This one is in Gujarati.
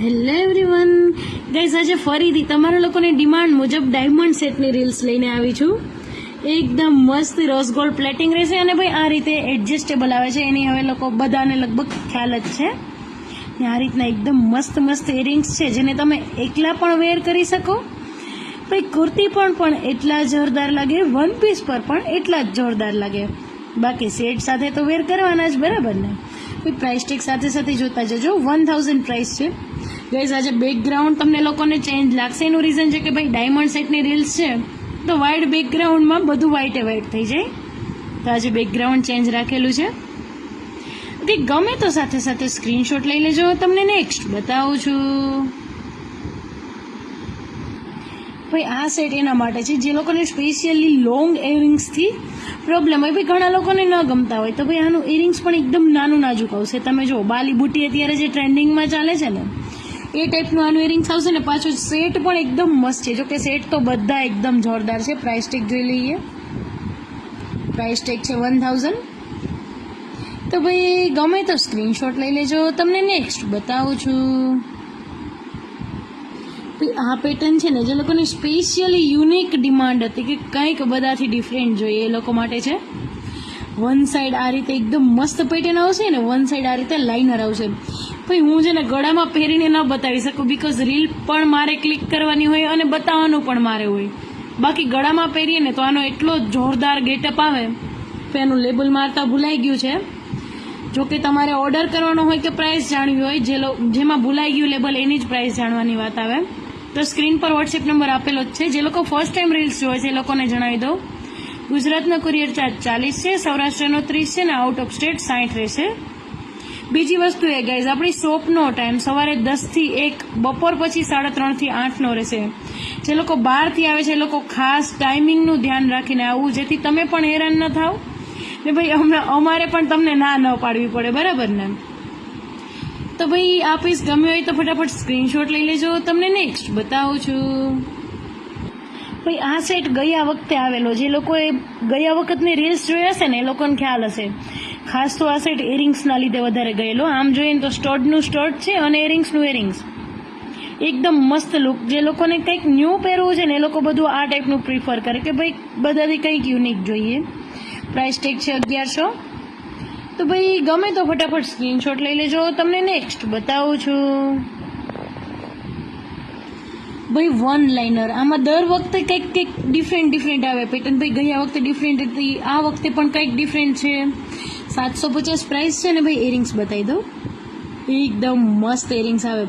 હેલો એવરીવન ગાઈઝ, આજે ફરીથી તમારા લોકોની ડિમાન્ડ મુજબ ડાયમંડ સેટની રીલ્સ લઈને આવી છું. એકદમ મસ્ત રોઝ ગોલ્ડ પ્લેટિંગ રહેશે અને ભાઈ આ રીતે એડજસ્ટેબલ આવે છે, એની હવે લોકો બધાને લગભગ ખ્યાલ જ છે. ને આ રીતના એકદમ મસ્ત મસ્ત ઇયરિંગ્સ છે જેને તમે એકલા પણ વેર કરી શકો. ભાઈ કુર્તી પણ એટલા જોરદાર લાગે, વન પીસ પર પણ એટલા જ જોરદાર લાગે. બાકી સેટ સાથે તો વેર કરવાના જ, બરાબર ને? પ્રાઇસ ટેગ સાથે સાથે જોતા જજો. 1000 પ્રાઇસ છે ગાઈઝ. આજે બેકગ્રાઉન્ડ તમને લોકોને ચેન્જ લાગશે, એનું રીઝન છે કે ભાઈ ડાયમંડ સેટની રીલ્સ છે તો વ્હાઇટ બેકગ્રાઉન્ડમાં બધું વ્હાઇટે વ્હાઇટ થઈ જાય, તો આજે બેકગ્રાઉન્ડ ચેન્જ રાખેલું છે. ઓકે, ગમે તો સાથે સાથે સ્ક્રીનશોટ લઈ લેજો. તમને નેક્સ્ટ બતાવું છું. ભાઈ આ સેટ એના માટે છે જે લોકોને સ્પેશિયલી લોંગ ઇયરિંગ્સથી પ્રોબ્લેમ હોય. ભાઈ ઘણા લોકોને ન ગમતા હોય તો ભાઈ આનું ઇયરિંગ્સ પણ એકદમ નાનું નાજુક આવશે. તમે જો બાલી બુટી અત્યારે જે ટ્રેન્ડિંગમાં ચાલે છે ને, એ ટાઈપનું આનું ઇયરિંગ્સ આવશે ને. પાછું સેટ પણ એકદમ મસ્ત છે. જો કે સેટ તો બધા એકદમ જોરદાર છે. પ્રાઇસ ટેગ જોઈ લઈએ. પ્રાઇસ ટેગ છે 1000. તો ભાઈ ગમે તો સ્ક્રીનશોટ લઈ લેજો. તમને નેક્સ્ટ બતાવું છું. આ પેટર્ન છે ને, જે લોકોની સ્પેશિયલી યુનિક ડિમાન્ડ હતી કે કંઈક બધાથી ડિફરન્ટ જોઈએ, એ લોકો માટે છે. વન સાઈડ આ રીતે એકદમ મસ્ત પેટર્ન આવશે ને, વન સાઈડ આ રીતે લાઇનર આવશે. ભાઈ હું છે ને ગળામાં પહેરીને ન બતાવી શકું, બીકોઝ રીલ પણ મારે ક્લિક કરવાની હોય અને બતાવવાનું પણ મારે હોય. બાકી ગળામાં પહેરીએ ને તો આનો એટલો જોરદાર ગેટઅપ આવે તો એનું લેબલ મારતા ભૂલાઈ ગયું છે. જો કે તમારે ઓર્ડર કરવાનો હોય કે પ્રાઇસ જાણવી હોય, જેમાં ભૂલાઈ ગયું લેબલ એની જ પ્રાઇસ જાણવાની વાત આવે તો સ્ક્રીન પર વોટ્સએપ નંબર આપેલો જ છે. જે લોકો ફર્સ્ટ ટાઈમ રીલ્સ જોવે છે એ લોકોને જણાવી દઉં, ગુજરાતનો કુરિયર ચાર્જ 40 છે, સૌરાષ્ટ્રનો 30 છે ને આઉટ ઓફ સ્ટેટ 60 રહેશે. બીજી વસ્તુ એ ગાઈઝ, આપણી શોપનો ટાઈમ સવારે 10 થી 1, બપોર પછી 3:30 થી 8નો રહેશે. જે લોકો બહારથી આવે છે એ લોકો ખાસ ટાઈમિંગનું ધ્યાન રાખીને આવવું, જેથી તમે પણ હેરાન ન થાવ ને ભાઈ અમારે પણ તમને ના ન પાડવી પડે, બરાબર ને? તો ભાઈ આ પીસ ગમ્યો હોય તો ફટાફટ સ્ક્રીનશોટ લઈ લેજો. તમને નેક્સ્ટ બતાવું છું. ભાઈ આ સેટ ગયા વખતે આવેલો, જે લોકોએ ગયા વખતની રીલ્સ જોઈ હશે ને એ લોકોને ખ્યાલ હશે. ખાસ તો આ સેટ ઇયરિંગ્સના લીધે વધારે ગયેલો. આમ જોઈએ તો સ્ટડનું સ્ટડ છે અને ઇયરિંગ્સનું ઇયરિંગ્સ. એકદમ મસ્ત લુક. જે લોકોને કંઈક ન્યૂ પહેરવું છે ને એ લોકો બધું આ ટાઈપનું પ્રિફર કરે કે ભાઈ બધાથી કંઈક યુનિક જોઈએ. પ્રાઇસ ટેગ છે 1100. તો ભાઈ ગમે તો ફટાફટ સ્ક્રીનશોટ લઈ લેજો. તમને નેક્સ્ટ બતાવું છું. ભાઈ વન લાઇનર, આમાં દર વખતે કંઈક ડિફરન્ટ આવે પેટર્ન. ભાઈ ગયા વખતે ડિફરન્ટ હતી, આ વખતે પણ કંઈક ડિફરન્ટ છે. 750 પ્રાઇસ છે ને ભાઈ. ઇયરિંગ્સ બતાવી દઉં, એકદમ મસ્ત ઇયરિંગ્સ આવે.